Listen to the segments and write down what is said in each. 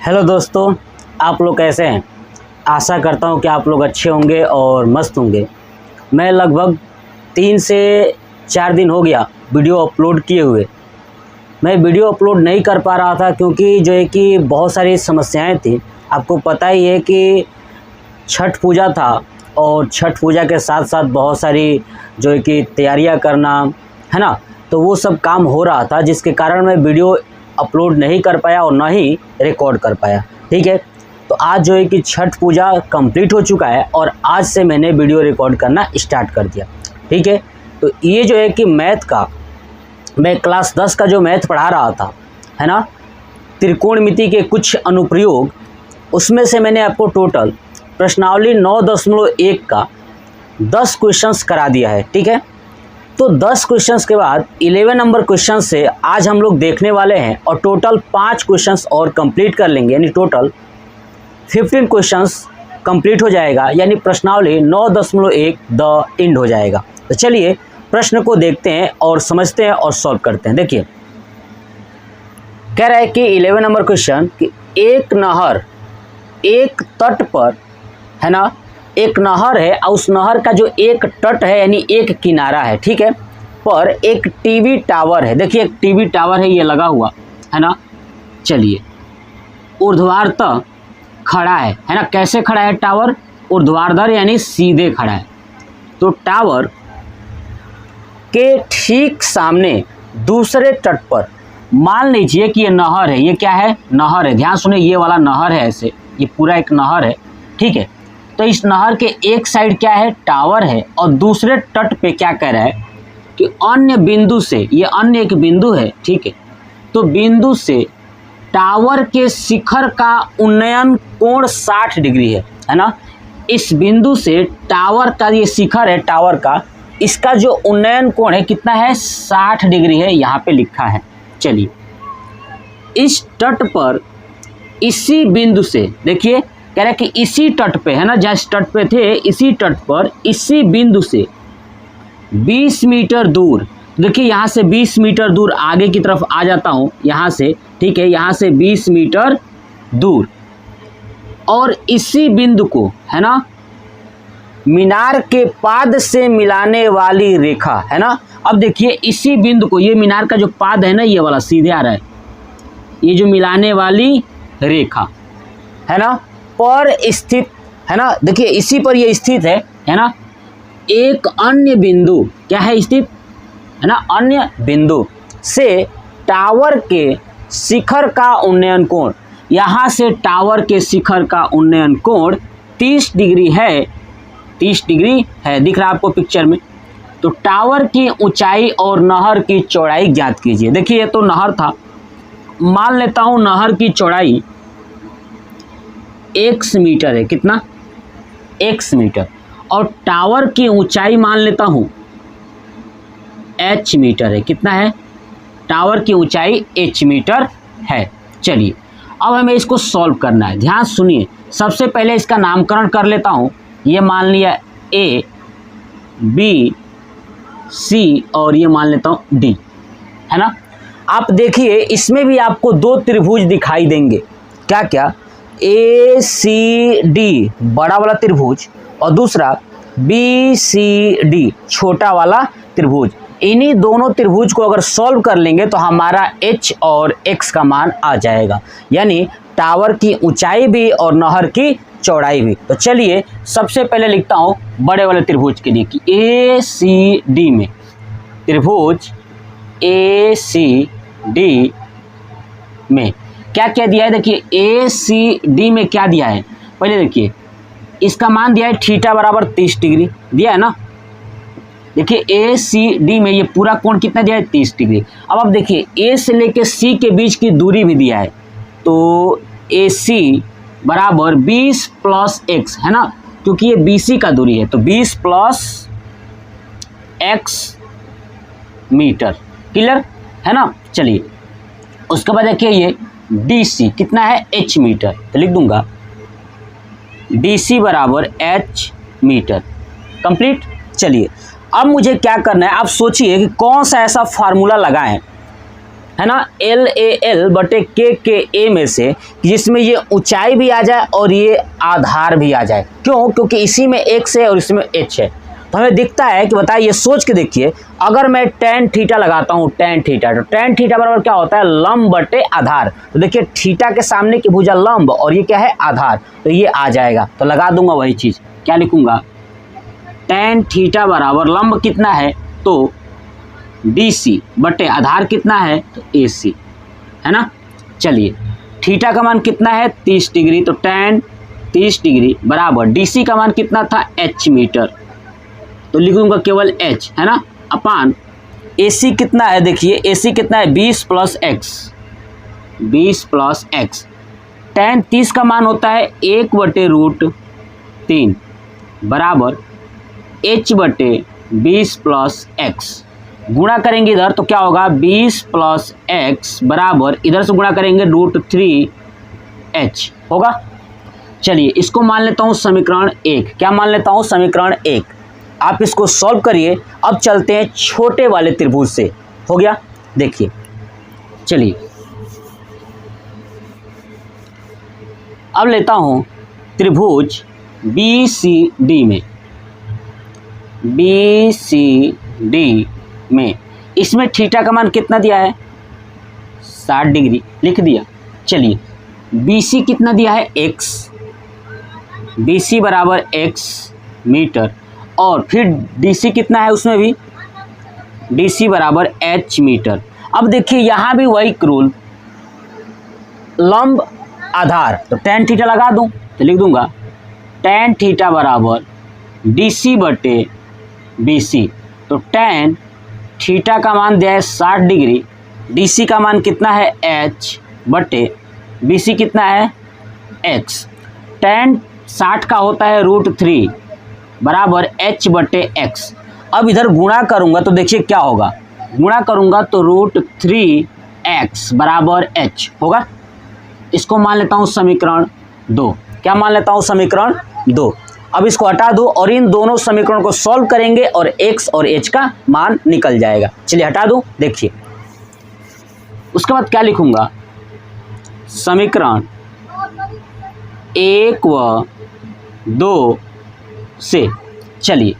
Hello दोस्तों, आप लोग कैसे हैं। आशा करता हूं कि आप लोग अच्छे होंगे और मस्त होंगे। मैं लगभग 3 से 4 दिन हो गया वीडियो अपलोड किए हुए। मैं वीडियो अपलोड नहीं कर पा रहा था क्योंकि जो है कि बहुत सारी समस्याएं थी। आपको पता ही है कि छठ पूजा था और छठ पूजा के साथ साथ बहुत सारी जो है कि तैयारियां करना है ना, तो वो सब काम हो रहा था, जिसके कारण मैं वीडियो अपलोड नहीं कर पाया और ना ही रिकॉर्ड कर पाया। ठीक है, तो आज जो है कि छठ पूजा कंप्लीट हो चुका है और आज से मैंने वीडियो रिकॉर्ड करना स्टार्ट कर दिया। ठीक है, तो ये जो है कि मैथ का, मैं क्लास 10 का जो मैथ पढ़ा रहा था है ना, त्रिकोणमिति के कुछ अनुप्रयोग, उसमें से मैंने आपको टोटल प्रश्नावली 9.1 का 10 क्वेश्चंस करा दिया है। ठीक है, तो 10 क्वेश्चंस के बाद 11 नंबर क्वेश्चन से आज हम लोग देखने वाले हैं और टोटल 5 क्वेश्चंस और कंप्लीट कर लेंगे, यानी टोटल 15 क्वेश्चंस कंप्लीट हो जाएगा, यानी प्रश्नावली 9.1 द एंड हो जाएगा। तो चलिए प्रश्न को देखते हैं और समझते हैं और सॉल्व करते हैं। देखिए, कह रहा है कि 11 नंबर क्वेश्चन कि एक नहर एक तट पर है ना, एक नहर है और उस नहर का जो एक तट है यानी एक किनारा है, ठीक है, पर एक टीवी टावर है। देखिए, एक टीवी टावर है, ये लगा हुआ है ना। चलिए, ऊर्ध्वाधर खड़ा है ना। कैसे खड़ा है टावर? ऊर्ध्वाधर यानी सीधे खड़ा है। तो टावर के ठीक सामने दूसरे तट पर मान लीजिए कि ये नहर है। ये क्या है? नहर है। ध्यान सुने, ये वाला नहर है, ऐसे ये पूरा एक नहर है। ठीक है, तो इस नहर के एक साइड क्या है? टावर है, और दूसरे तट पे क्या कह रहा है कि अन्य बिंदु से, ये अन्य एक बिंदु है, ठीक है, तो बिंदु से टावर के शिखर का उन्नयन कोण 60 डिग्री है ना। इस बिंदु से टावर का ये शिखर है, टावर का, इसका जो उन्नयन कोण है कितना है? 60 डिग्री है, यहाँ पे लिखा है। चलिए, इस तट पर इसी बिंदु से, देखिए कह रहा है कि इसी तट पे है ना, जहाँ तट पे थे, इसी तट पर इसी बिंदु से 20 मीटर दूर, देखिए यहाँ से 20 मीटर दूर आगे की तरफ आ जाता हूँ यहाँ से, ठीक है, यहाँ से 20 मीटर दूर, और इसी बिंदु को है ना मीनार के पाद से मिलाने वाली रेखा है ना। अब देखिए, इसी बिंदु को, ये मीनार का जो पाद है ना, ये वाला सीधे आ रहा है, ये जो मिलाने वाली रेखा है ना, पर स्थित है ना। देखिए, इसी पर ये स्थित है ना। एक अन्य बिंदु क्या है? स्थित है ना, अन्य बिंदु से टावर के शिखर का उन्नयन कोण, यहाँ से टावर के शिखर का उन्नयन कोण 30 डिग्री है। 30 डिग्री है, दिख रहा है आपको पिक्चर में। तो टावर की ऊंचाई और नहर की चौड़ाई ज्ञात कीजिए। देखिए, ये तो नहर था, मान लेता हूँ नहर की चौड़ाई x मीटर है। कितना? x metre. और टावर की ऊंचाई मान लेता हूं h मीटर है। कितना है? टावर की ऊंचाई h मीटर है। चलिए, अब हमें इसको सॉल्व करना है। ध्यान सुनिए, सबसे पहले इसका नामकरण कर लेता हूं। ये मान लिया A, B, C और ये मान लेता हूं D, है ना। आप देखिए, इसमें भी आपको 2 त्रिभुज दिखाई देंगे। क्या क्या? ACD बड़ा वाला त्रिभुज और दूसरा BCD छोटा वाला त्रिभुज। इन्हीं दोनों त्रिभुज को अगर सॉल्व कर लेंगे तो हमारा H और X का मान आ जाएगा, यानी टावर की ऊंचाई भी और नहर की चौड़ाई भी। तो चलिए, सबसे पहले लिखता हूं बड़े वाले त्रिभुज के लिए कि ACD में, त्रिभुज ACD में क्या क्या दिया है? देखिए, ACD में क्या दिया है? पहले देखिए, इसका मान दिया है थीटा बराबर 30 डिग्री दिया है ना। देखिए, ACD में ये पूरा कोण कितना दिया है? 30 डिग्री। अब आप देखिए, A से लेके C के बीच की दूरी भी दिया है, तो AC बराबर 20 प्लस x है ना, क्योंकि ये BC का दूरी है, तो 20 प्लस x मीटर। क्लियर है ना। चलिए, उसके बाद देखिए, ये DC कितना है? h metre. तो लिख दूंगा DC बराबर h मीटर। कंप्लीट। चलिए, अब मुझे क्या करना है, आप सोचिए कि कौन सा ऐसा फार्मूला लगाएं है ना, LAL बटे KKA में से, जिसमें ये ऊंचाई भी आ जाए और ये आधार भी आ जाए। क्यों? क्योंकि इसी में x है और इसमें h है। तो हमें दिखता है कि बताइए, सोच के देखिए, अगर मैं tan थीटा लगाता हूँ, tan थीटा, तो tan थीटा बराबर क्या होता है? लंब बटे आधार। तो देखिए थीटा के सामने की भुजा लंब और ये क्या है? आधार। तो ये आ जाएगा, तो लगा दूंगा वही चीज। क्या लिखूंगा? tan थीटा बराबर लंब कितना है? तो DC बटे आधार कितना है? तो AC, है ना। चलिए, थीटा का मान कितना है? 30 डिग्री। तो tan 30 डिग्री बराबर DC का मान कितना था? h metre. तो लिख दूंगा केवल h, है ना, अपान AC कितना है? देखिए AC कितना है? 20 plus x, 20 plus x। tan 30 का मान होता है 1 बटे रूट 3 बराबर h बटे 20 प्लस x। गुणा करेंगे इधर तो क्या होगा? 20 प्लस x बराबर इधर से गुणा करेंगे रूट 3h होगा। चलिए, इसको मान लेता हूँ समीकरण 1। क्या मान लेता हूँ? समीकरण 1। आप इसको सॉल्व करिए। अब चलते हैं छोटे वाले त्रिभुज से। हो गया? देखिए, चलिए अब लेता हूँ त्रिभुज BCD में, BCD में इसमें थीटा का मान कितना दिया है? 60 डिग्री लिख दिया। चलिए, BC कितना दिया है? x, BC बराबर x मीटर, और फिर DC कितना है उसमें भी? DC बराबर h मीटर। अब देखिए यहाँ भी वही रूल, लंब आधार, तो tan थीटा लगा दूं तो लिख दूंगा tan थीटा बराबर DC बटे BC। तो tan थीटा का मान दिया है 60 डिग्री, DC का मान कितना है? h बटे BC कितना है? x। tan 60 का होता है रूट 3 बराबर h बटे x। अब इधर गुणा करूंगा तो देखिए क्या होगा? गुणा करूंगा तो रूट 3x बराबर h होगा। इसको मान लेता हूं समीकरण 2। क्या मान लेता हूं? समीकरण 2। अब इसको हटा दो और इन दोनों समीकरणों को सॉल्व करेंगे और x और h का मान निकल जाएगा। चलिए हटा दूं, देखिए। उसके बाद क्या लिखूंगा? समीकरण 1 व 2 से। चलिए,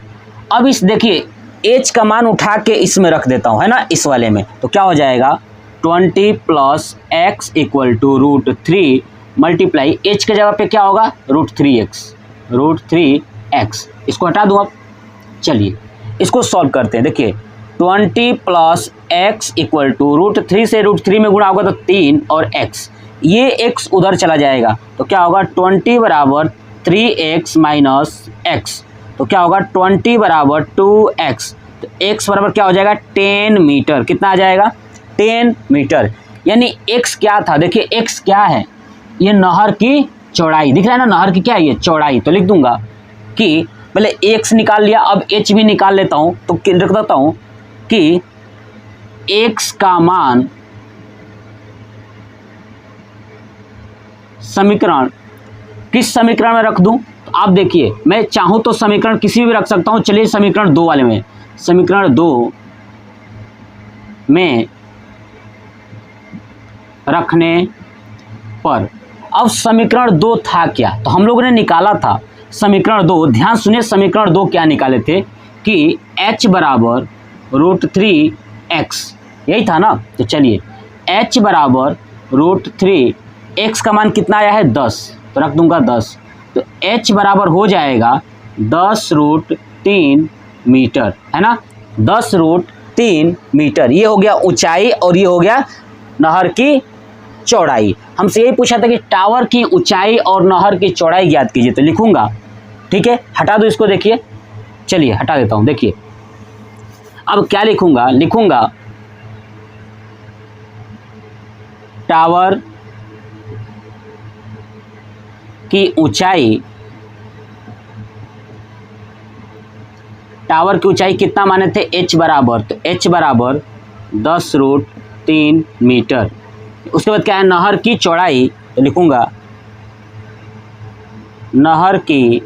अब इस देखिए h का मान उठा के इसमें रख देता हूं, है ना, इस वाले में। तो क्या हो जाएगा? 20 plus x equal to root 3 multiply h के जगह पे क्या होगा? Root 3x, root 3x। इसको हटा दूं अब। चलिए इसको सॉल्व करते हैं। देखिए 20 plus x equal to root 3 से रूट 3 में गुणा होगा तो 3 और x, ये x उधर चला जाएगा तो क्या होगा? 20 बराबर 3x माइनस x। तो क्या होगा? 20 बराबर 2x। तो x बराबर क्या हो जाएगा? 10 मीटर। कितना आ जाएगा? 10 मीटर। यानी x क्या था? देखिए x क्या है? ये नहर की चौड़ाई दिख रहा है ना, नहर की क्या है? ये चौड़ाई। तो लिख दूंगा कि पहले x निकाल लिया, अब h भी निकाल लेता हूं। तो रख देता हूं कि x का मान समीकरण किस समीकरण में रख दूं? तो आप देखिए, मैं चाहूं तो समीकरण किसी भी रख सकता हूं। चलिए समीकरण 2 वाले में, समीकरण 2 में रखने पर। अब समीकरण 2 था क्या? तो हम लोगों ने निकाला था समीकरण 2। ध्यान सुनिए, समीकरण 2 क्या निकाले थे कि h बराबर रूट 3x, यही था ना। तो चलिए h बराबर रूट 3, x का मान कितना आया है? 10। तो रख दूंगा 10। तो h बराबर हो जाएगा 10 रूट 3 मीटर, है ना, 10 रूट 3 मीटर। ये हो गया ऊंचाई और ये हो गया नहर की चौड़ाई। हमसे यही पूछा था कि टावर की ऊंचाई और नहर की चौड़ाई ज्ञात कीजिए। तो लिखूंगा, ठीक है, हटा दो इसको। देखिए, चलिए हटा देता हूं। देखिए अब क्या लिखूंगा? लिखूंगा टावर की ऊंचाई, टावर की ऊंचाई कितना माने थे? h बराबर, तो h बराबर 10 रूट 3 मीटर। उसके बाद क्या है? नहर की चौड़ाई। तो लिखूंगा नहर की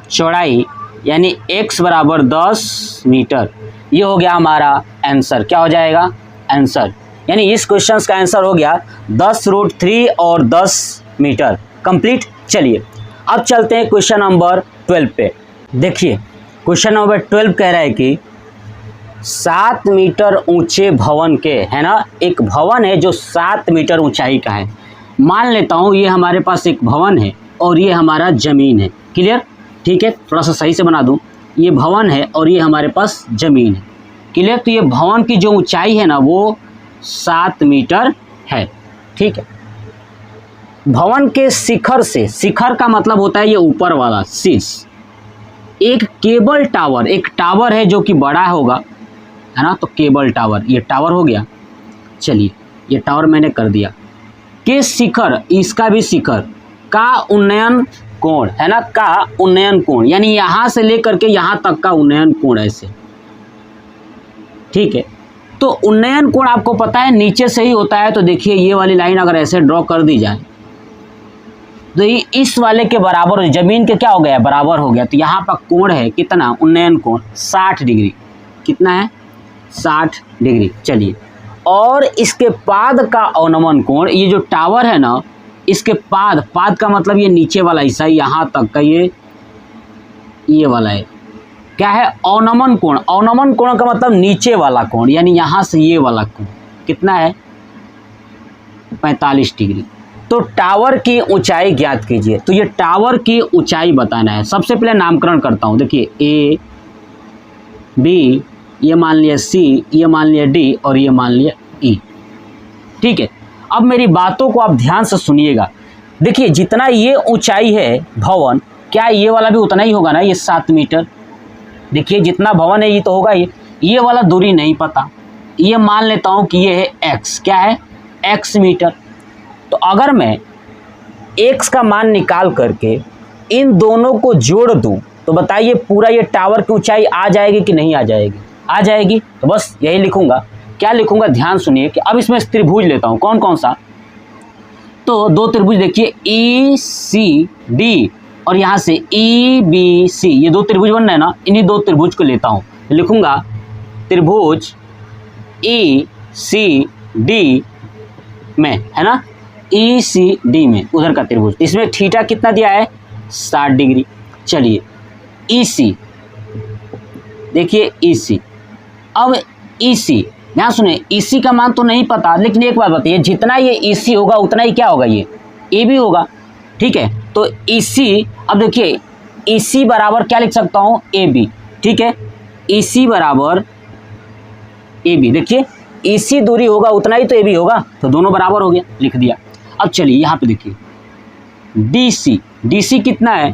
चौड़ाई यानी x बराबर 10 मीटर। ये हो गया हमारा आंसर। क्या हो जाएगा? आंसर। यानी इस क्वेश्चन का आंसर हो गया 10√3 और 10 मीटर। कंप्लीट। चलिए अब चलते हैं क्वेश्चन नंबर 12 पे। देखिए क्वेश्चन नंबर 12 कह रहा है कि 7 मीटर ऊंचे भवन के, है ना, एक भवन है जो 7 मीटर ऊंचाई का है। मान लेता हूँ ये हमारे पास एक भवन है और ये हमारा ज़मीन है। क्लियर? ठीक है, थोड़ा सा सही से बना दूँ। ये भवन है और ये हमारे पास ज़मीन है। क्लियर? तो ये भवन की जो ऊंचाई है ना वो 7 मीटर है। ठीक है, भवन के शिखर से, शिखर का मतलब होता है ये ऊपर वाला शीर्ष, एक केबल टावर, एक टावर है जो कि बड़ा होगा, है ना, तो केबल टावर, ये टावर हो गया। चलिए ये टावर मैंने कर दिया। के शिखर, इसका भी शिखर का उन्नयन कोण, है ना, का उन्नयन कोण, यानी यहाँ से लेकर के यहाँ तक का उन्नयन कोण ऐसे। ठीक है, तो उन्नयन कोण आपको पता है नीचे से ही होता है। तो देखिए ये वाली लाइन अगर ऐसे ड्रॉ कर दी जाए तो ये इस वाले के बराबर, जमीन के क्या हो गया? बराबर हो गया। तो यहाँ पर कोण है कितना? उन्नयन कोण 60 डिग्री। कितना है? 60 डिग्री। चलिए, और इसके पाद का अवनमन कोण, ये जो टावर है ना, इसके पाद, पाद का मतलब ये नीचे वाला हिस्सा, यहाँ तक का ये वाला है। क्या है? अवनमन कोण। अवनमन कोण का मतलब नीचे वाला कोण, यानी यहाँ से ये वाला कोण कितना है? 45 डिग्री। तो टावर की ऊंचाई ज्ञात कीजिए। तो ये टावर की ऊंचाई बताना है। सबसे पहले नामकरण करता हूँ। देखिए ए, बी, ये मान लिया सी, ये मान लिया डी और ये मान लिया ई। ठीक है, अब मेरी बातों को आप ध्यान से सुनिएगा। देखिए जितना ये ऊंचाई है भवन, क्या ये वाला भी उतना ही होगा ना? ये 7 मीटर। देखिए जितना भवन है ये तो होगा ये वाला दूरी नहीं पता। ये मान लेता हूँ कि ये है एक्स। क्या है? X metre. तो अगर मैं x का मान निकाल करके इन दोनों को जोड़ दूं तो बताइए पूरा ये टावर की ऊंचाई आ जाएगी कि नहीं आ जाएगी? आ जाएगी। तो बस यही लिखूंगा। क्या लिखूंगा? ध्यान सुनिए कि अब इसमें त्रिभुज लेता हूं। कौन कौन सा? तो 2 त्रिभुज देखिए, ई सी डी और यहाँ से ई बी सी, ये 2 त्रिभुज बन रहे हैं ना, इन्हीं 2 त्रिभुज को लेता हूँ। लिखूंगा त्रिभुज ई सी डी में, है ना, ई सी डी में, उधर का त्रिभुज। इसमें थीटा कितना दिया है? 60 डिग्री। चलिए ई सी, देखिए ई सी। अब ई सी, यहाँ सुने, ई सी का मान तो नहीं पता, लेकिन एक बात बताइए, जितना ये ई सी होगा उतना ही क्या होगा? ये ए भी होगा। ठीक है, तो ई सी, अब देखिए ई सी बराबर क्या लिख सकता हूँ? A B. ठीक है, ई सी बराबर ए बी। देखिए ई सी दूरी होगा उतना ही तो ए बी होगा, तो दोनों बराबर हो गया, लिख दिया। अब चलिए यहाँ पे देखिए डी सी, डी सी कितना है?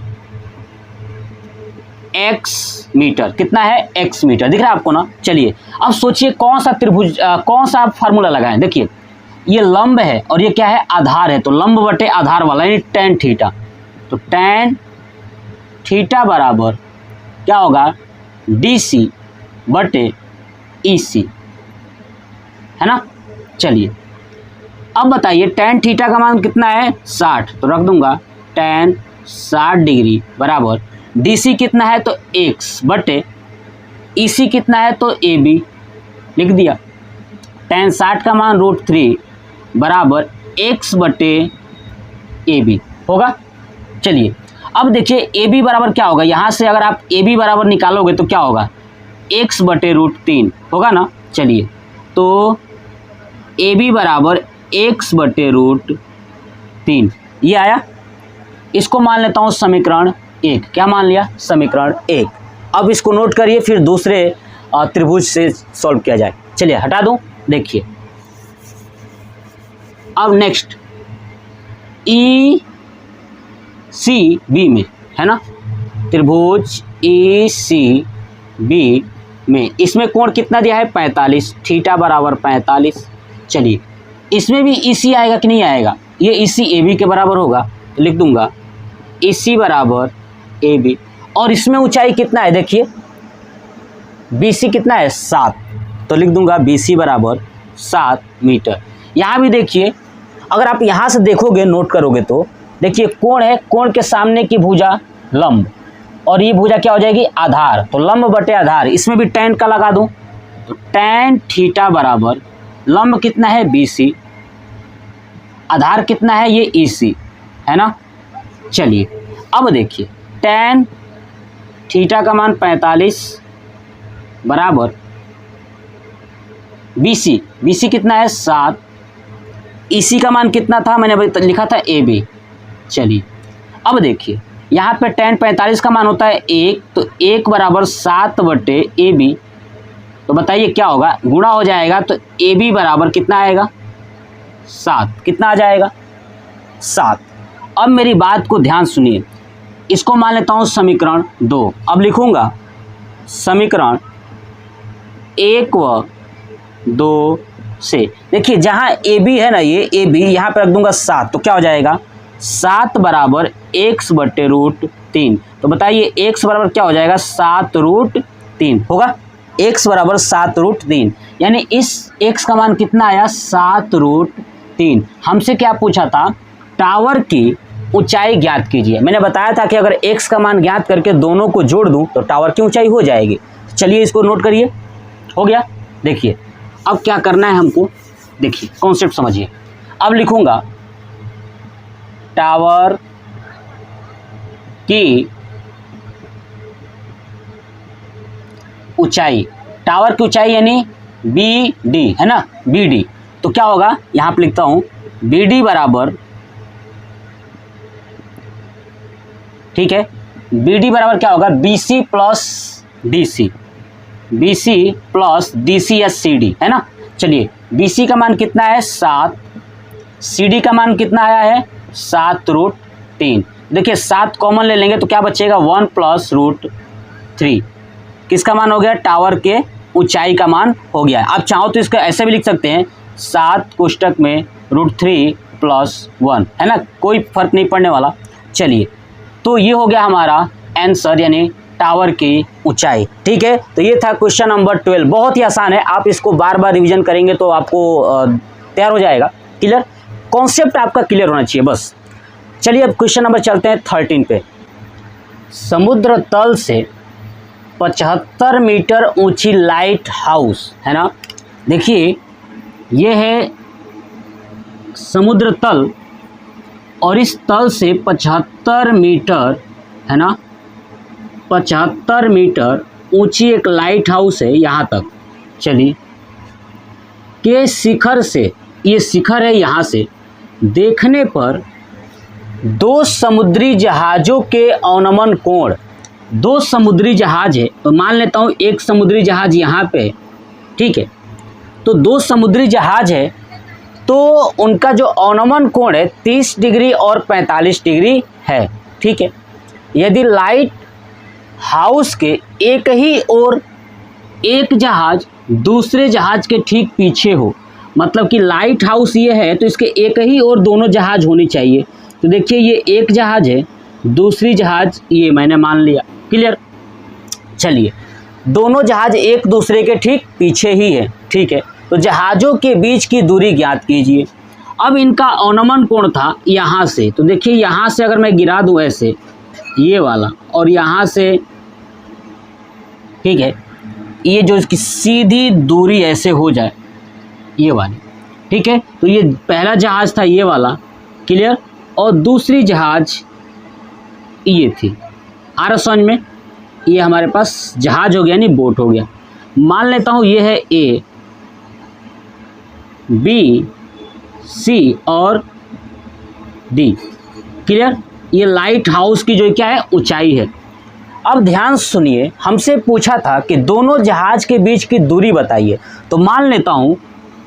X metre. कितना है? X metre. दिख रहा है आपको ना? चलिए अब सोचिए कौन सा त्रिभुज, कौन सा फार्मूला लगाएं। देखिए ये लंब है और ये क्या है? आधार है। तो लंब बटे आधार वाला यानी tan थीटा। तो tan थीटा बराबर क्या होगा? डी सी बटे ई सी, है ना। चलिए अब बताइए tan थीटा का मान कितना है? 60। तो रख दूंगा tan 60 डिग्री बराबर डी सी कितना है? तो x बटे ई सी कितना है? तो ए बी। लिख दिया। tan 60 का मान √3 बराबर x बटे ए बी होगा। चलिए अब देखिए ए बी बराबर क्या होगा? यहाँ से अगर आप ए बी बराबर निकालोगे तो क्या होगा? x बटे √3 होगा ना। चलिए तो ए बी बराबर x बटे √3 ये आया। इसको मान लेता हूँ समीकरण 1। क्या मान लिया? समीकरण 1। अब इसको नोट करिए, फिर दूसरे त्रिभुज से सॉल्व किया जाए। चलिए हटा दूँ। देखिए अब नेक्स्ट ई सी बी में, है ना, त्रिभुज ई सी बी में इसमें कोण कितना दिया है? 45। थीटा बराबर 45। चलिए इसमें भी ई सी आएगा कि नहीं आएगा? ये ई सी ए बी के बराबर होगा। तो लिख दूंगा ई सी बराबर ए बी। और इसमें ऊंचाई कितना है? देखिए बी सी कितना है? 7। तो लिख दूंगा बी सी बराबर 7 मीटर। यहाँ भी देखिए, अगर आप यहाँ से देखोगे, नोट करोगे तो देखिए कोण है, कोण के सामने की भुजा लंब और ये भुजा क्या हो जाएगी? आधार। तो लंब बटे आधार। इसमें भी tan का लगा दूं तो tan थीटा बराबर लंब कितना है BC, आधार कितना है ये EC है ना। चलिए अब देखिए tan थीटा का मान 45 बराबर BC कितना है 7, EC का मान कितना था मैंने अभी लिखा था AB। चलिए अब देखिए यहाँ पे tan 45 का मान होता है 1, तो 1 बराबर 7 बटे AB, तो बताइए क्या होगा, गुणा हो जाएगा तो AB बराबर कितना आएगा 7, कितना आ जाएगा 7। अब मेरी बात को ध्यान सुनिए, इसको मान लेता हूँ समीकरण 2। अब लिखूंगा समीकरण 1 व 2 से, देखिए जहाँ AB है ना, ये AB यहाँ पे रख दूंगा 7, तो क्या हो जाएगा 7 बराबर x बटे √3, तो बताइए x बराबर क्या हो जाएगा 7√3 होगा, x बराबर 7√3, यानी इस x का मान कितना आया 7√3। हमसे क्या पूछा था, टावर की ऊंचाई ज्ञात कीजिए। मैंने बताया था कि अगर x का मान ज्ञात करके दोनों को जोड़ दूं तो टावर की ऊंचाई हो जाएगी। चलिए इसको नोट करिए, हो गया। देखिए अब क्या करना है हमको, देखिए कॉन्सेप्ट समझिए। अब लिखूंगा टावर की ऊंचाई, टावर की ऊंचाई यानी BD है ना, BD, तो क्या होगा यहां पे लिखता हूं BD बराबर, ठीक है, BD बराबर क्या होगा BC plus DC, BC plus DC या CD है ना। चलिए BC का मान कितना है 7, CD का मान कितना आया है 7√3। देखिए 7 कॉमन ले लेंगे तो क्या बचेगा 1 प्लस √3, किसका मान हो गया, टावर के ऊंचाई का मान हो गया। आप चाहो तो इसको ऐसे भी लिख सकते हैं 7 कोष्टक में √3 प्लस 1 है ना, कोई फर्क नहीं पड़ने वाला। चलिए तो ये हो गया हमारा आंसर, यानी टावर की ऊंचाई। ठीक है, तो ये था क्वेश्चन नंबर 12। बहुत ही आसान है, आप इसको बार बार रिवीजन करेंगे तो आपको तैयार हो जाएगा। क्लियर, कॉन्सेप्ट आपका क्लियर होना चाहिए बस। चलिए अब क्वेश्चन नंबर चलते हैं 13 पे। समुद्र तल से 75 मीटर ऊंची लाइट हाउस है ना। देखिए ये है समुद्र तल और इस तल से 75 मीटर है ना, 75 मीटर ऊंची एक लाइट हाउस है यहाँ तक। चलिए के शिखर से, ये शिखर है, यहाँ से देखने पर 2 समुद्री जहाज़ों के अवनमन कोण, 2 समुद्री जहाज है तो मान लेता हूँ एक समुद्री जहाज यहाँ पे, ठीक है, तो 2 समुद्री जहाज है तो उनका जो अवनमन कोण है 30 डिग्री और 45 डिग्री है। ठीक है, यदि लाइट हाउस के एक ही ओर एक जहाज दूसरे जहाज के ठीक पीछे हो, मतलब कि लाइट हाउस ये है तो इसके एक ही ओर दोनों जहाज होनी चाहिए। तो देखिए ये एक जहाज है, दूसरी जहाज ये मैंने मान लिया। क्लियर, चलिए दोनों जहाज एक दूसरे के ठीक पीछे ही है। ठीक है, तो जहाज़ों के बीच की दूरी ज्ञात कीजिए। अब इनका अवनमन कोण था यहाँ से, तो देखिए यहाँ से अगर मैं गिरा दूँ ऐसे ये वाला, और यहाँ से, ठीक है, ये जो इसकी सीधी दूरी ऐसे हो जाए ये वाली, ठीक है, तो ये पहला जहाज था ये वाला। क्लियर, और दूसरी जहाज ये थी। आ रहा समझ में, ये हमारे पास जहाज हो गया नहीं बोट हो गया। मान लेता हूँ ये है A, B, C और D। क्लियर, ये लाइट हाउस की जो क्या है ऊंचाई है। अब ध्यान सुनिए, हमसे पूछा था कि दोनों जहाज के बीच की दूरी बताइए, तो मान लेता हूँ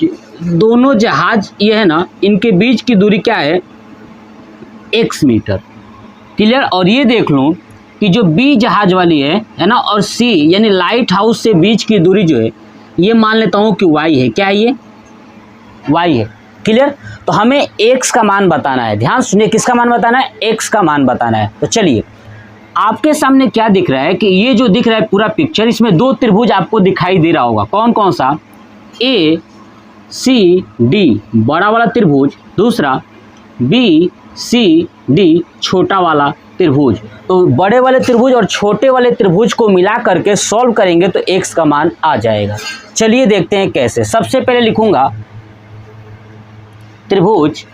कि दोनों जहाज ये है ना, इनके बीच की दूरी क्या है x मीटर। क्लियर, और ये देख लूँ कि जो B जहाज वाली है ना, और C यानी लाइट हाउस से बीच की दूरी जो है ये मान लेता हूँ कि y है। क्या है ये y है। क्लियर, तो हमें x का मान बताना है। ध्यान सुनिए, किसका मान बताना है, x का मान बताना है। तो चलिए आपके सामने क्या दिख रहा है कि ये जो दिख रहा है पूरा पिक्चर, इसमें 2 त्रिभुज आपको दिखाई दे रहा होगा। कौन कौन सा, A C D बड़ा वाला त्रिभुज, दूसरा B C D छोटा वाला। त्रिभुज। तो बड़े वाले त्रिभुज और छोटे वाले त्रिभुज को मिला करके सॉल्व करेंगे तो x का मान आ जाएगा। चलिए देखते हैं कैसे। सबसे पहले लिखूंगा त्रिभुज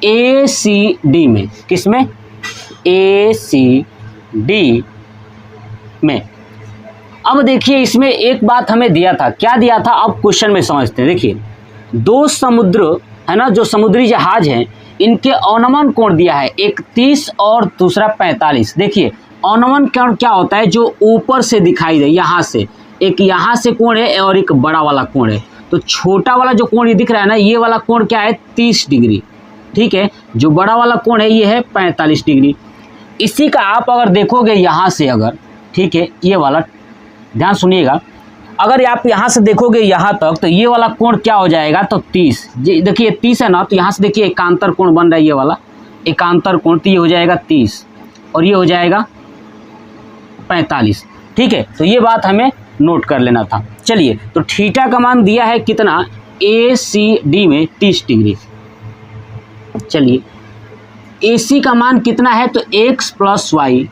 ACD में, किसमें? ACD में। अब देखिए इसमें एक बात हमें दिया था, क्या दिया था अब क्वेश्चन में समझते हैं। देखिए दो समुद्र है ना, जो समुद्री जहाज हैं इनके अवनमन कोण दिया है, एक 30 और दूसरा 45। देखिए अवनमन कोण क्या होता है? जो ऊपर से दिखाई दे, यहाँ से एक, यहाँ से कोण है और एक बड़ा वाला कोण है। तो छोटा वाला जो कोण ये दिख रहा है ना, ये वाला कोण क्या है? 30 डिग्री। ठीक है, जो बड़ा वाला कोण है ये है 45 डिग्री। इसी का आप अगर देखोगे यहाँ से, अगर ठीक है, ये वाला ध्यान सुनिएगा, अगर आप यहाँ से देखोगे यहाँ तक तो ये वाला कोण क्या हो जाएगा? तो 30। देखिए 30 है ना, तो यहाँ से देखिए एकांतर कोण बन रहा है, ये वाला एकांतर कोण, तो ये हो जाएगा 30 और ये हो जाएगा 45। ठीक है, तो ये बात हमें नोट कर लेना था। चलिए, तो थीटा का मान दिया है कितना? ACD में 30 डिग्री। चलिए AC का मान कितना है? तो x प्लस वाई,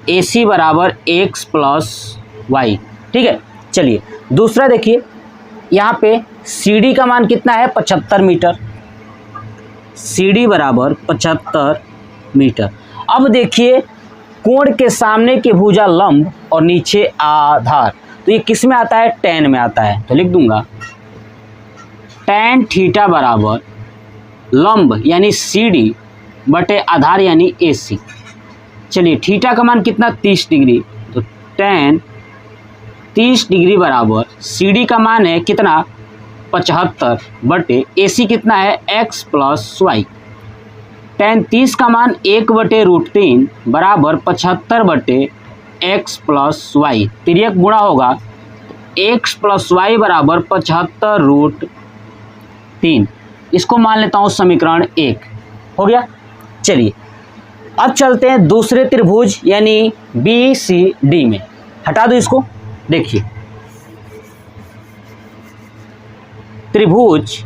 AC बराबर x प्लस वाई। ठीक है, चलिए दूसरा देखिए, यहाँ पे CD का मान कितना है? 75 मीटर। CD बराबर 75 मीटर। अब देखिए कोण के सामने की भुजा लंब और नीचे आधार, तो ये किस में आता है? tan में आता है। तो लिख दूंगा tan थीटा बराबर लंब यानी CD बटे आधार यानी AC। चलिए थीटा का मान कितना? 30 डिग्री। तो tan 30 डिग्री बराबर CD का मान है कितना? 75 बटे AC कितना है? x plus Y. tan 30 का मान 1/√3 बराबर 75 बटे x प्लस वाई। तिर्यक गुणा होगा, x प्लस वाई बराबर 75√3। इसको मान लेता हूँ समीकरण 1 हो गया। चलिए अब चलते हैं दूसरे त्रिभुज यानी BCD में। हटा दो इसको। देखिए त्रिभुज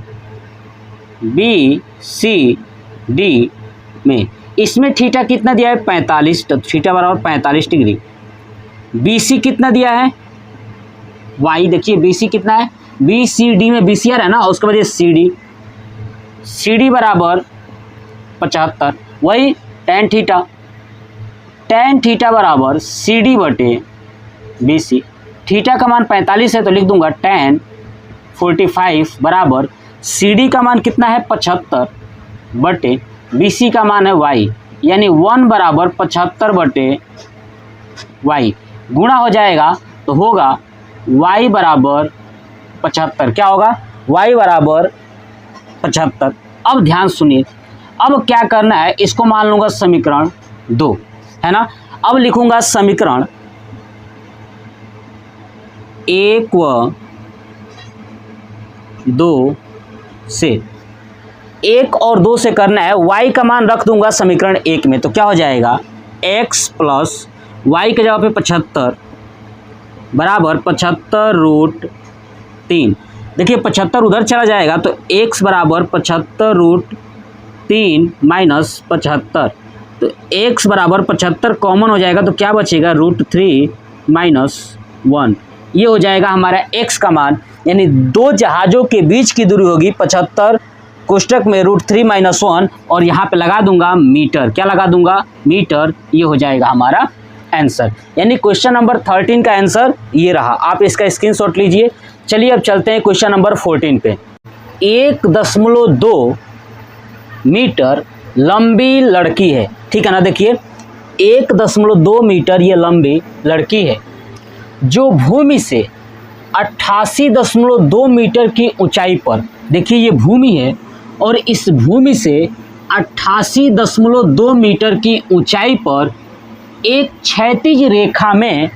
BCD में, इसमें थीटा कितना दिया है? 45। तो थीटा बराबर 45 डिग्री। BC कितना दिया है? Y। देखिए BC कितना है? BCD में BCR है ना, उसके बाद CD, CD बराबर 75। वही tan थीटा बराबर CD बटे BC। थीटा का मान 45 है तो लिख दूंगा tan 45 बराबर CD का मान कितना है? 75 बटे BC का मान है y, यानी 1 बराबर 75 बटे y। गुणा हो जाएगा तो होगा y बराबर 75। क्या होगा? y बराबर 75। अब ध्यान सुनिए, अब क्या करना है, इसको मान लूँगा समीकरण 2 है ना। अब लिखूँगा समीकरण 1 व 2 से, 1 और 2 से करना है। y का मान रख दूंगा समीकरण 1 में, तो क्या हो जाएगा? x प्लस वाई के जगह पे 75 बराबर 75√3। देखिए 75 उधर चला जाएगा तो x बराबर 75√3 माइनस 75, तो x बराबर 75 कॉमन हो जाएगा तो क्या बचेगा? √3 माइनस 1। ये हो जाएगा हमारा x का मान, यानी दो जहाज़ों के बीच की दूरी होगी 75 कोष्टक में √3 माइनस 1 और यहाँ पे लगा दूंगा मीटर। क्या लगा दूंगा? मीटर। ये हो जाएगा हमारा आंसर, यानी क्वेश्चन नंबर 13 का आंसर ये रहा। आप इसका स्क्रीनशॉट लीजिए। चलिए अब चलते हैं क्वेश्चन नंबर 14 पे। 1.2 मीटर लंबी लड़की है, ठीक है ना। देखिए 1.2 मीटर ये लंबी लड़की है जो भूमि से 88.2 मीटर की ऊंचाई पर, देखिए ये भूमि है और इस भूमि से 88.2 मीटर की ऊंचाई पर एक क्षैतिज रेखा में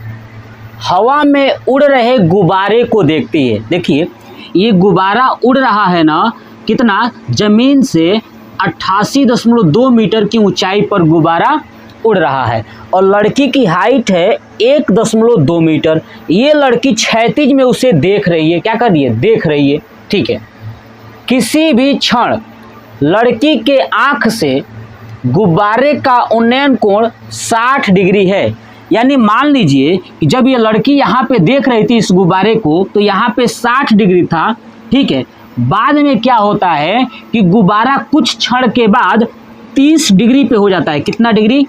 हवा में उड़ रहे गुब्बारे को देखती है। देखिए ये गुब्बारा उड़ रहा है ना, कितना? जमीन से 88.2 मीटर की ऊंचाई पर गुब्बारा उड़ रहा है और लड़की की हाइट है 1.2 मीटर। ये लड़की क्षैतिज में उसे देख रही है। क्या कर रही है? देख रही है, ठीक है। किसी भी क्षण लड़की के आँख से गुब्बारे का उन्नयन कोण 60 डिग्री है। यानी मान लीजिए कि जब ये लड़की यहाँ पे देख रही थी इस गुब्बारे को तो यहाँ पे 60 डिग्री था, ठीक है। बाद में क्या होता है कि गुब्बारा कुछ क्षण के बाद 30 डिग्री पे हो जाता है। कितना डिग्री?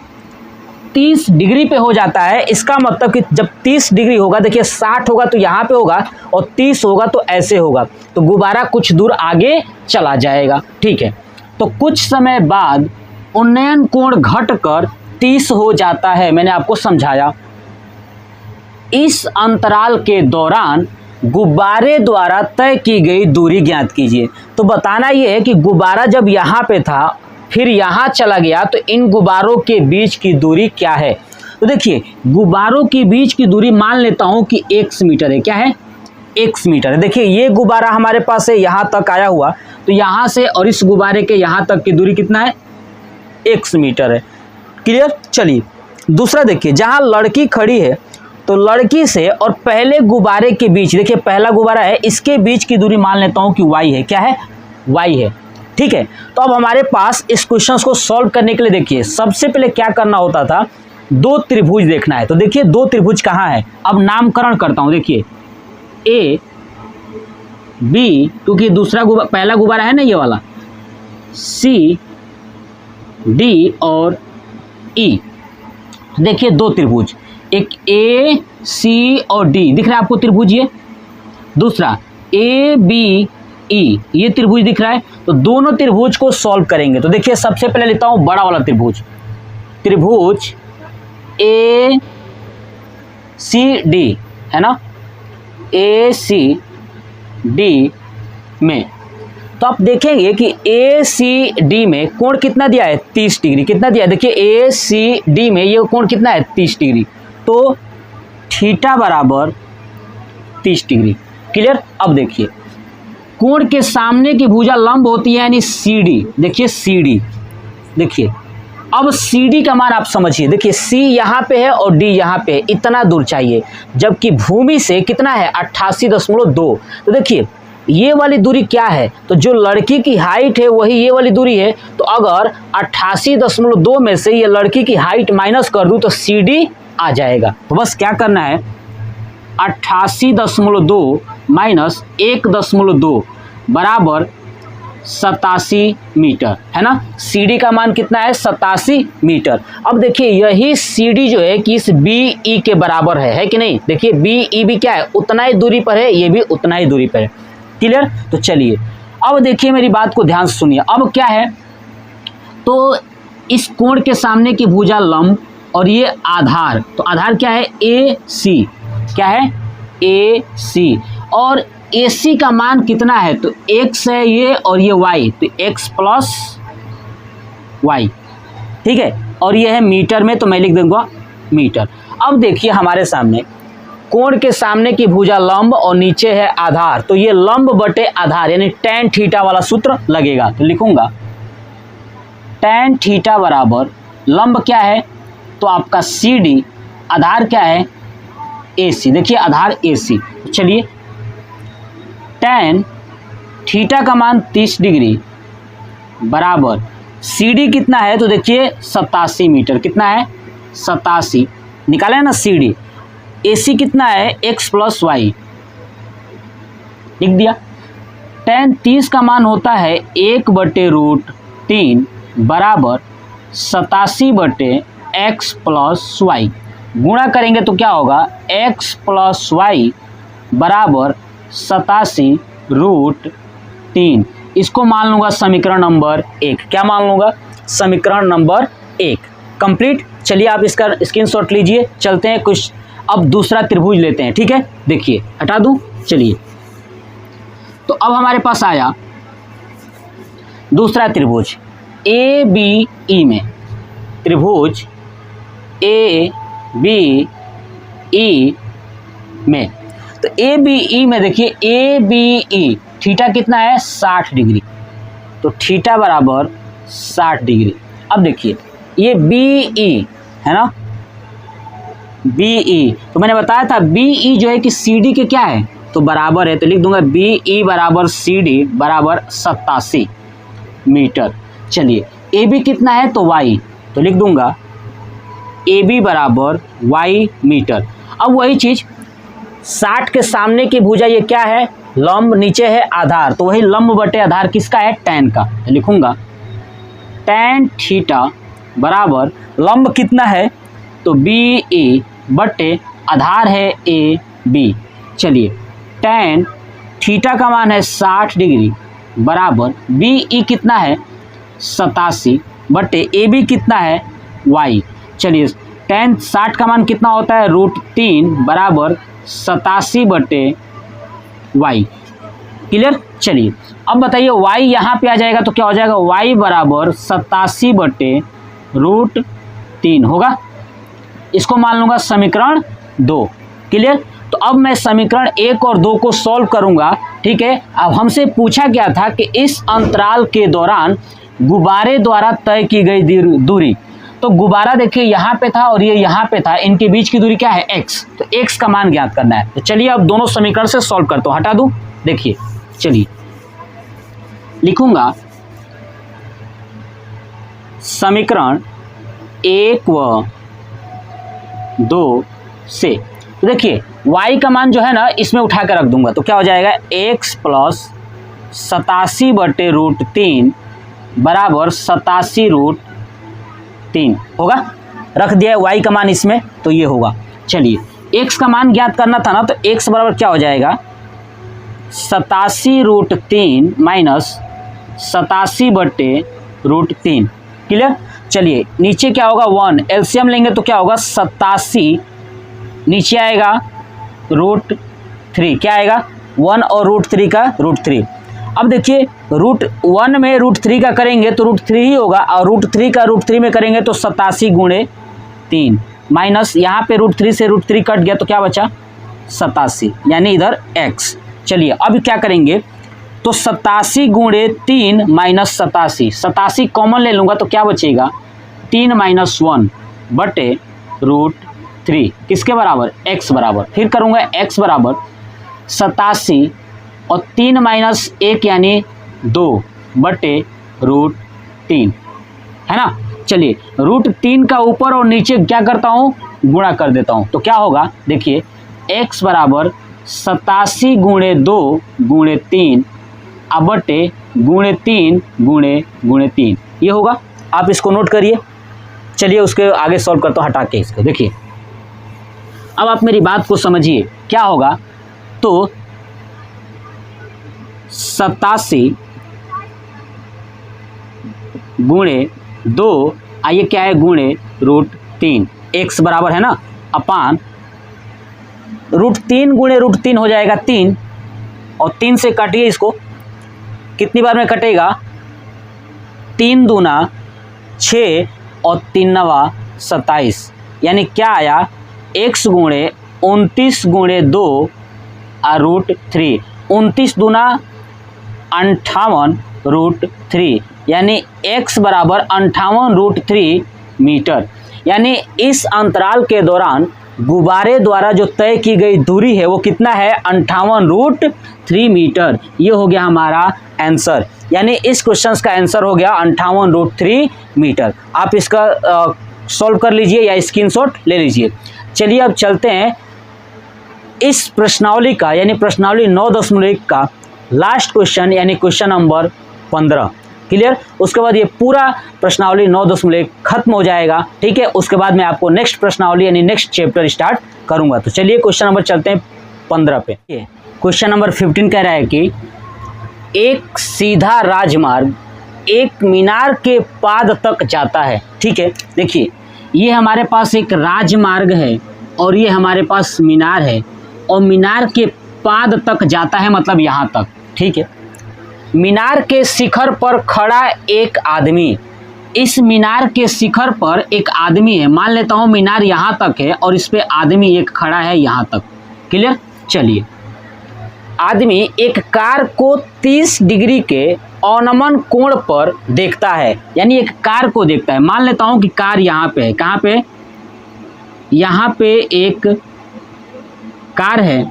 30 डिग्री पे हो जाता है। इसका मतलब कि जब 30 डिग्री होगा, देखिए 60 होगा तो यहाँ पे होगा और 30 होगा तो ऐसे होगा, तो गुब्बारा कुछ दूर आगे चला जाएगा, ठीक है। तो कुछ समय बाद उन्नयन कोण घटकर 30 हो जाता है। मैंने आपको समझाया। इस अंतराल के दौरान गुब्बारे द्वारा तय की गई दूरी ज्ञात कीजिए। तो बताना यह है कि गुब्बारा जब यहाँ पे था फिर यहाँ चला गया तो इन गुब्बारों के बीच की दूरी क्या है। तो देखिए गुब्बारों के बीच की दूरी मान लेता हूँ कि x मीटर है। क्या है? x मीटर है। देखिए ये गुब्बारा हमारे पास है, यहाँ तक आया हुआ, तो यहाँ से और इस गुब्बारे के यहाँ तक की दूरी कितना है? x मीटर है। क्लियर? चलिए दूसरा देखिए, जहाँ लड़की खड़ी है तो लड़की से और पहले गुब्बारे के बीच, देखिए पहला गुब्बारा है, इसके बीच की दूरी मान लेता हूँ कि y है। क्या है? y है, ठीक है। तो अब हमारे पास इस क्वेश्चन को सॉल्व करने के लिए देखिए सबसे पहले क्या करना होता था, दो त्रिभुज देखना है। तो देखिए दो त्रिभुज कहाँ है, अब नामकरण करता हूँ। देखिए ए बी, क्योंकि दूसरा पहला गुब्बारा है ना ये वाला, सी डी और ई। देखिए दो त्रिभुज, एक ए सी और डी दिख रहा है आपको त्रिभुज, ये दूसरा ए बी ई, ये त्रिभुज दिख रहा है। तो दोनों त्रिभुज को सॉल्व करेंगे। तो देखिए सबसे पहले लेता हूं बड़ा वाला त्रिभुज, त्रिभुज ए सी डी है ना, ए सी डी में। तो आप देखेंगे कि ए सी डी में कोण कितना दिया है? 30 डिग्री। कितना दिया है? देखिए ए सी डी में ये कोण कितना है? 30 डिग्री। तो थीटा बराबर 30 डिग्री। क्लियर? अब देखिए कोण के सामने की भुजा लंब होती है यानी सी डी। देखिए सी डी, देखिए अब सी डी का मान आप समझिए। देखिए सी यहाँ पे है और डी यहाँ पे है, इतना दूर चाहिए, जबकि भूमि से कितना है? 88.2। तो देखिए ये वाली दूरी क्या है? तो जो लड़की की हाइट है वही ये वाली दूरी है। तो अगर 88.2 में से ये लड़की की हाइट माइनस कर दूं तो सी डी आ जाएगा। तो बस क्या करना है, 88.2 माइनस 1.2 बराबर 87 मीटर, है ना। सी डी का मान कितना है? 87 मीटर। अब देखिए यही सी डी जो है कि इस बी ई के बराबर है कि नहीं। देखिए बी ई भी क्या है? उतना ही दूरी पर है, ये भी उतना ही दूरी पर है। क्लियर? तो चलिए अब देखिए मेरी बात को ध्यान से सुनिए। अब क्या है, तो इस कोण के सामने की भुजा लंब और ये आधार, तो आधार क्या है? ए सी। क्या है? ए सी। और ए सी का मान कितना है? तो x है ये और ये y, तो x प्लस y, ठीक है। और ये है मीटर में, तो मैं लिख दूंगा मीटर। अब देखिए हमारे सामने कोण के सामने की भुजा लंब और नीचे है आधार, तो ये लंब बटे आधार यानी tan थीटा वाला सूत्र लगेगा। तो लिखूंगा tan थीटा बराबर लंब क्या है? तो आपका सी डी, आधार क्या है? ए सी। देखिए आधार ए सी। तो चलिए tan थीटा का मान 30 डिग्री बराबर सी डी कितना है? तो देखिए 87 मीटर। कितना है? 87 निकाला है ना सी डी। ए सी कितना है? x प्लस वाई, लिख दिया। tan 30 का मान होता है 1/√3 बराबर 87/x प्लस वाई। गुणा करेंगे तो क्या होगा? x प्लस वाई बराबर 87√3। इसको मान लूँगा समीकरण नंबर 1। क्या मान लूँगा? समीकरण नंबर 1 कंप्लीट। चलिए आप इसका स्क्रीनशॉट लीजिए, चलते हैं कुछ अब दूसरा त्रिभुज लेते हैं, ठीक है। देखिए हटा दूं, चलिए तो अब हमारे पास आया दूसरा त्रिभुज ए बी ई में, त्रिभुज ए बी ई में। तो ए बी ई में देखिए ए बी ई थीटा कितना है? 60 डिग्री। तो थीटा बराबर 60 डिग्री। अब देखिए ये बी ई है ना, बी ई, तो मैंने बताया था बी ई जो है कि सी डी के क्या है? तो बराबर है, तो लिख दूंगा बी ई बराबर सी डी बराबर 87 मीटर। चलिए ए बी कितना है तो y, तो लिख दूंगा ए बी बराबर y मीटर। अब वही चीज 60 के सामने की भुजा ये क्या है, लंब, नीचे है आधार, तो वही लंब बटे आधार किसका है, tan का। तो लिखूंगा tan थीटा बराबर लंब कितना है तो बी ए बटे आधार है ए बी। चलिए tan थीटा का मान है 60 डिग्री बराबर बी ई कितना है 87 बटे ए बी कितना है y। चलिए tan 60 का मान कितना होता है √3 बराबर 87 बटे y। क्लियर। चलिए अब बताइए y यहाँ पे आ जाएगा तो क्या हो जाएगा, y बराबर 87 बटे √3 होगा। इसको मान लूँगा समीकरण 2। क्लियर। तो अब मैं समीकरण 1 और 2 को सॉल्व करूँगा। ठीक है। अब हमसे पूछा गया था कि इस अंतराल के दौरान गुब्बारे द्वारा तय की गई दूरी, तो गुब्बारा देखिए यहाँ पे था और ये यहाँ पे था, इनके बीच की दूरी क्या है x, तो x का मान ज्ञात करना है। तो चलिए अब दोनों समीकरण से सॉल्व करता हूँ, हटा दूँ। देखिए चलिए लिखूंगा समीकरण 1 व 2 से, तो देखिए y का मान जो है ना इसमें उठा कर रख दूंगा, तो क्या हो जाएगा x प्लस 87 बटे √3 बराबर 87√3 होगा। रख दिया है y का मान इसमें, तो ये होगा। चलिए x का मान ज्ञात करना था ना, तो x बराबर क्या हो जाएगा 87√3 माइनस 87 बटे √3। क्लियर। चलिए नीचे क्या होगा 1, एलसीएम लेंगे तो क्या होगा 87, नीचे आएगा √3, क्या आएगा 1 और √3 का √3। अब देखिए √1 में √3 का करेंगे तो √3 ही होगा, और √3 का √3 में करेंगे तो 87 गुणे 3 माइनस यहाँ पे √3 से √3 कट गया तो क्या बचा 87, यानी इधर x। चलिए अब क्या करेंगे तो 87 गुणे 3 माइनस 87 कॉमन ले लूँगा तो क्या बचेगा 3 माइनस 1 बटे √3 किसके बराबर x बराबर। फिर करूँगा x बराबर 87 और 3 माइनस 1 यानी 2 बटे √3 है ना। चलिए √3 का ऊपर और नीचे क्या करता हूँ गुणा कर देता हूँ, तो क्या होगा देखिए x बराबर 87 गुणे 2 गुणे 3 बटे गुणे 3 गुणे 3 ये होगा। आप इसको नोट करिए। चलिए उसके आगे सॉल्व करता हूँ हटा के इसको। देखिए अब आप मेरी बात को समझिए क्या होगा, तो 87 गुणे 2 आइए क्या है गुणे √3, x बराबर है ना अपान √3 गुणे √3 हो जाएगा 3, और 3 से काटिए इसको, कितनी बार में कटेगा 3 दूना 6 और 3 नवा 27, यानी क्या आया x गुणे 29 गुणे 2 √3, 29 दूना 58 √3, यानी x बराबर 58√3 मीटर। यानी इस अंतराल के दौरान गुब्बारे द्वारा जो तय की गई दूरी है वो कितना है 58√3 मीटर। ये हो गया हमारा आंसर, यानी इस क्वेश्चन का आंसर हो गया 58√3 मीटर। आप इसका सॉल्व कर लीजिए या स्क्रीनशॉट ले लीजिए। चलिए अब चलते हैं इस प्रश्नावली का, यानी प्रश्नावली 9.1 का लास्ट क्वेश्चन, यानी क्वेश्चन नंबर 15। क्लियर। उसके बाद ये पूरा प्रश्नावली 9.1 खत्म हो जाएगा। ठीक है। उसके बाद मैं आपको नेक्स्ट प्रश्नावली यानी नेक्स्ट चैप्टर स्टार्ट करूंगा। तो चलिए क्वेश्चन नंबर चलते हैं 15 पे। क्वेश्चन नंबर 15 कह रहा है कि एक सीधा राजमार्ग एक मीनार के पाद तक जाता है। ठीक है। देखिए ये हमारे पास एक राजमार्ग है और ये हमारे पास मीनार है, और मीनार के पाद तक जाता है मतलब यहाँ तक। ठीक है। मीनार के शिखर पर खड़ा एक आदमी, इस मीनार के शिखर पर एक आदमी है, मान लेता हूँ मीनार यहाँ तक है और इस पे आदमी एक खड़ा है यहाँ तक। क्लियर। चलिए आदमी एक कार को 30 डिग्री के अवनमन कोण पर देखता है, यानी एक कार को देखता है। मान लेता हूँ कि कार यहाँ पे है, कहाँ पे, यहाँ पे एक कार है।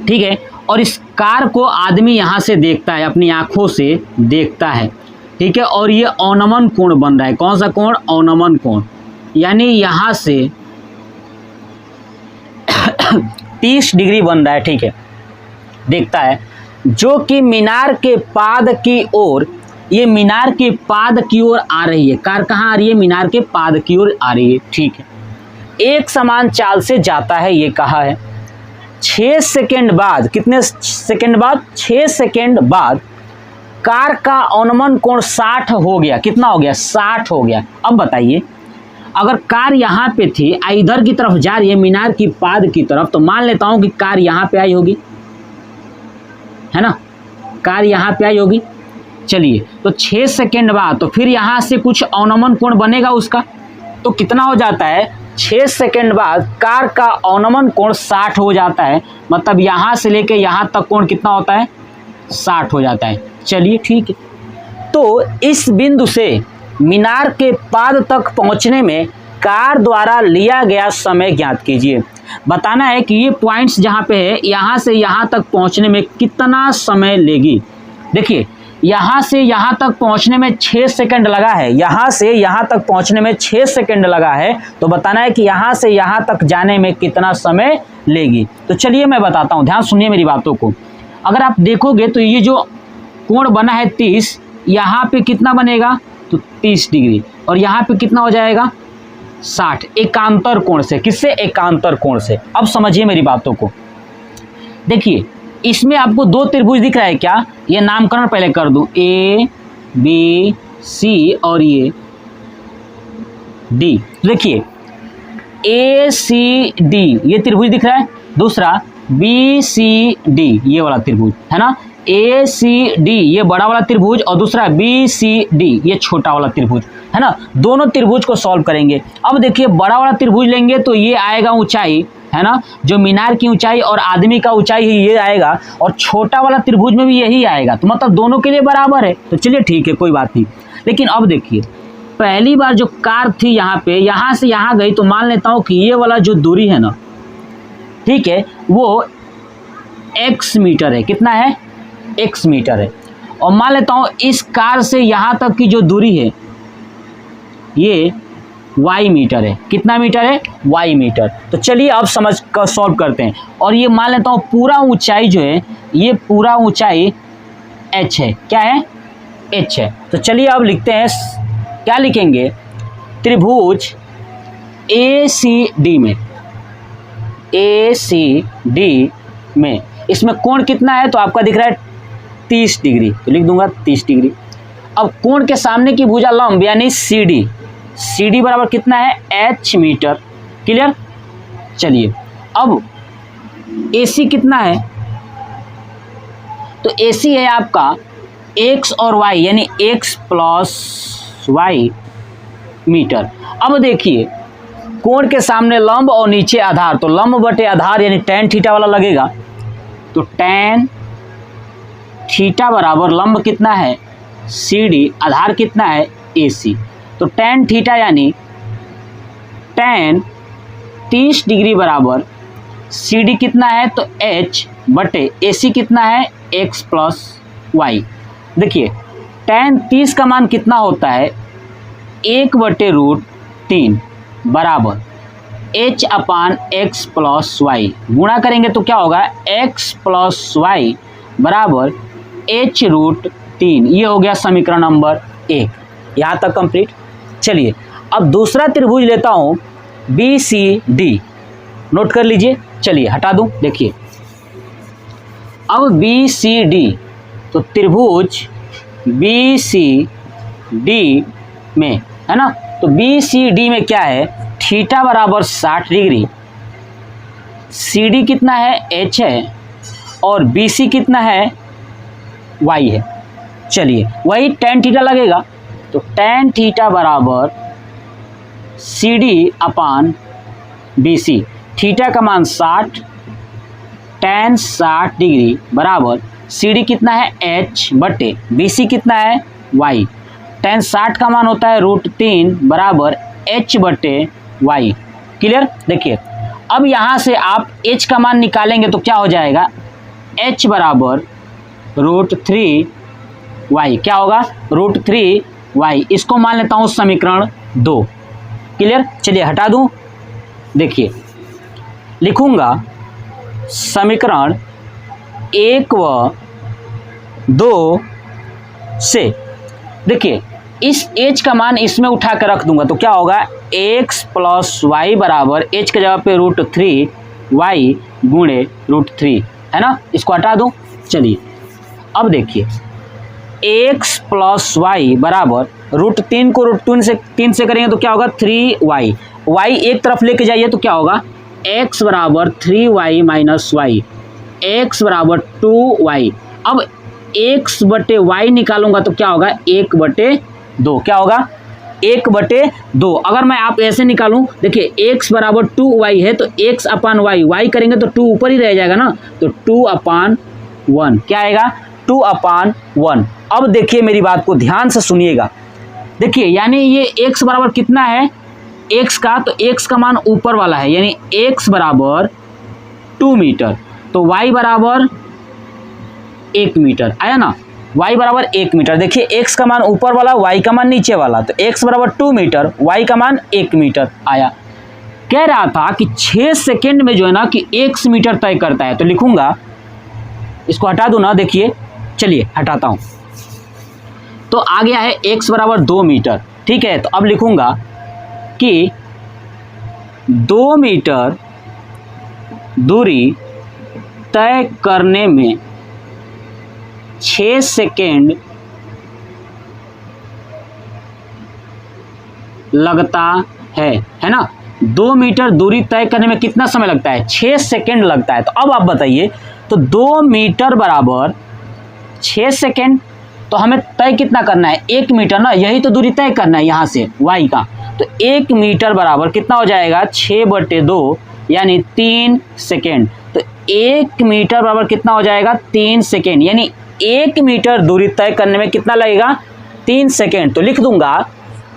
ठीक है। और इस कार को आदमी यहाँ से देखता है, अपनी आँखों से देखता है। ठीक है, और ये अवनमन कोण बन रहा है। कौन सा कोण? अवनमन कोण। यानी यहाँ से 30 डिग्री बन रहा है। ठीक है, देखता है जो कि मीनार के पाद की ओर, ये मीनार के पाद की ओर आ रही है। कार कहाँ आ रही है? मीनार के पाद की ओर आ रही है। ठीक है, एक समान चाल से जाता है, ये कहा है। 6 सेकेंड बाद, कितने सेकेंड बाद? 6 सेकेंड बाद कार का अवनमन कोण 60 हो गया। कितना हो गया? 60 हो गया। अब बताइए, अगर कार यहाँ पे थी, इधर की तरफ जा रही है मीनार की पाद की तरफ, तो मान लेता हूँ कि कार यहाँ पे आई होगी, है ना, कार यहाँ पे आई होगी। चलिए, तो 6 सेकेंड बाद तो फिर यहाँ से कुछ अवनमन कोण बनेगा उसका, तो कितना हो जाता है? 6 सेकेंड बाद कार का अवनमन कोण 60 हो जाता है। मतलब यहाँ से लेके यहाँ तक कोण कितना होता है? 60 हो जाता है। चलिए ठीक है, तो इस बिंदु से मीनार के पाद तक पहुँचने में कार द्वारा लिया गया समय ज्ञात कीजिए। बताना है कि ये पॉइंट्स जहाँ पे है, यहाँ से यहाँ तक पहुँचने में कितना समय लेगी। देखिए, यहाँ से यहाँ तक पहुँचने में 6 सेकंड लगा है, यहाँ से यहाँ तक पहुँचने में 6 सेकंड लगा है, तो बताना है कि यहाँ से यहाँ तक जाने में कितना समय लेगी। तो चलिए मैं बताता हूँ, ध्यान सुनिए मेरी बातों को। अगर आप देखोगे तो ये जो कोण बना है 30, यहाँ पे कितना बनेगा? तो 30 डिग्री, और यहाँ पे कितना हो जाएगा? 60। एकांतर कोण से। किससे? एकांतर कोण से। अब समझिए मेरी बातों को। देखिए, इसमें आपको 2 त्रिभुज दिख रहा है क्या? ये नामकरण पहले कर दूं, A, B, C और ये D। देखिए, A, C, D ये त्रिभुज दिख रहा है। दूसरा B, C, D ये वाला त्रिभुज है ना। A, C, D ये बड़ा वाला त्रिभुज, और दूसरा B, C, D ये छोटा वाला त्रिभुज है ना। दोनों त्रिभुज को सॉल्व करेंगे। अब देखिए, बड़ा वाला त्रिभुज लेंगे तो ये आएगा ऊंचाई, है ना, जो मीनार की ऊंचाई और आदमी का ऊंचाई ही ये आएगा, और छोटा वाला त्रिभुज में भी यही आएगा, तो मतलब दोनों के लिए बराबर है। तो चलिए ठीक है, कोई बात नहीं। लेकिन अब देखिए, पहली बार जो कार थी यहाँ पे, यहाँ से यहाँ गई, तो मान लेता हूँ कि ये वाला जो दूरी है ना, ठीक है, वो x मीटर है। कितना है? x मीटर है। और मान लेता हूँ इस कार से यहाँ तक की जो दूरी है ये y मीटर है। कितना मीटर है? y metre. तो चलिए अब समझ कर सॉल्व करते हैं। और ये मान लेता हूँ पूरा ऊंचाई जो है, ये पूरा ऊंचाई h है। क्या है? h है। तो चलिए अब लिखते हैं, क्या लिखेंगे? त्रिभुज ACD में, ACD में इसमें कोण कितना है? तो आपका दिख रहा है 30 डिग्री, तो लिख दूंगा 30 डिग्री। अब कोण के सामने की भुजा लंब यानी CD, CD बराबर कितना है? h metre. क्लियर? चलिए, अब AC कितना है? तो AC है आपका x और y यानी x प्लस y मीटर। अब देखिए, कोण के सामने लंब और नीचे आधार, तो लंब बटे आधार यानी tan थीटा वाला लगेगा। तो tan थीटा बराबर लंब कितना है? CD, आधार कितना है? AC। तो tan थीटा यानी tan 30 डिग्री बराबर CD कितना है? तो h बटे AC कितना है? x plus y। देखिए, tan 30 का मान कितना होता है? 1/√3 बराबर h अपान x प्लस y। गुणा करेंगे तो क्या होगा? x प्लस y बराबर h√3। ये हो गया समीकरण नंबर 1। यहाँ तक कंप्लीट। चलिए, अब दूसरा त्रिभुज लेता हूँ BCD, नोट कर लीजिए। चलिए हटा दूँ। देखिए, अब BCD, तो त्रिभुज BCD में, है ना, तो BCD में क्या है? थीटा बराबर 60 डिग्री, CD कितना है? h है, और BC कितना है? y है। चलिए, वही tan थीटा लगेगा, तो tan थीटा बराबर CD अपान BC। थीटा का मान 60, tan 60 डिग्री बराबर CD कितना है? h बटे BC कितना है? y। tan 60 का मान होता है √3 बराबर h बटे y। क्लियर? देखिए, अब यहाँ से आप h का मान निकालेंगे तो क्या हो जाएगा? h बराबर √3 वाई, क्या होगा √3y। इसको मान लेता हूँ समीकरण 2। क्लियर, चलिए हटा दूँ। देखिए लिखूंगा समीकरण 1 व 2 से, देखिए इस h का मान इसमें उठा कर रख दूंगा तो क्या होगा x प्लस वाई बराबर h के जगह पे √3y गुणे √3, है ना। इसको हटा दूं। चलिए अब देखिए x प्लस वाई बराबर √3 को √3 से करेंगे तो क्या होगा 3y, y एक तरफ लेके जाइए तो क्या होगा x बराबर 3y माइनस वाई, x बराबर 2y। अब x बटे वाई निकालूंगा तो क्या होगा 1/2, क्या होगा 1/2। अगर मैं आप ऐसे निकालूं, देखिए x बराबर 2y है तो x अपान वाई, वाई करेंगे तो 2 ऊपर ही रह जाएगा ना, तो 2/1 क्या आएगा 2/1। अब देखिए मेरी बात को ध्यान से सुनिएगा, देखिए यानी ये x बराबर कितना है x का, तो x का मान ऊपर वाला है यानी x बराबर 2 मीटर, तो y बराबर 1 मीटर आया ना, y बराबर 1 मीटर। देखिए x का मान ऊपर वाला, y का मान नीचे वाला, तो x बराबर 2 मीटर, y का मान 1 मीटर आया। कह रहा था कि 6 सेकेंड में जो है ना कि 1 मीटर तय करता है, तो लिखूंगा, इसको हटा दूं ना, देखिए चलिए हटाता हूं। तो आ गया है x बराबर 2 मीटर, ठीक है। तो अब लिखूंगा कि 2 मीटर दूरी तय करने में 6 सेकेंड लगता है ना। 2 मीटर दूरी तय करने में कितना समय लगता है 6 सेकेंड लगता है। तो अब आप बताइए, तो 2 मीटर बराबर 6 सेकेंड, तो हमें तय कितना करना है 1 मीटर ना, यही तो दूरी तय करना है यहाँ से y का। तो 1 मीटर बराबर कितना हो जाएगा 6/2 यानी 3 सेकेंड। तो 1 मीटर बराबर कितना हो जाएगा 3 सेकेंड, यानी 1 मीटर दूरी तय करने में कितना लगेगा 3 सेकेंड। तो लिख दूंगा,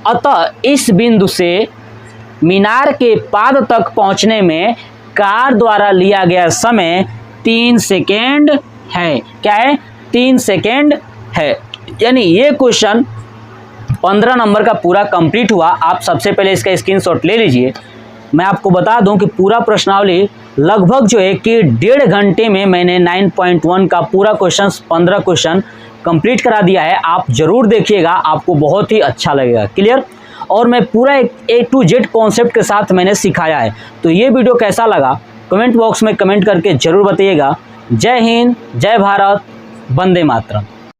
अतः इस बिंदु से मीनार के पाद तक पहुंचने में कार द्वारा लिया गया समय 3 सेकेंड है। क्या है 3 सेकेंड है। यानी ये क्वेश्चन 15 नंबर का पूरा कंप्लीट हुआ। आप सबसे पहले इसका स्क्रीनशॉट ले लीजिए। मैं आपको बता दूं कि पूरा प्रश्नावली लगभग जो है कि 1.5 घंटे में मैंने 9.1 का पूरा क्वेश्चन 15 क्वेश्चन कंप्लीट करा दिया है। आप जरूर देखिएगा, आपको बहुत ही अच्छा लगेगा। क्लियर। और मैं पूरा A to Z कॉन्सेप्ट के साथ मैंने सिखाया है। तो ये वीडियो कैसा लगा कमेंट बॉक्स में कमेंट करके जरूर बताइएगा। जय हिंद, जय भारत, वंदे मातरम।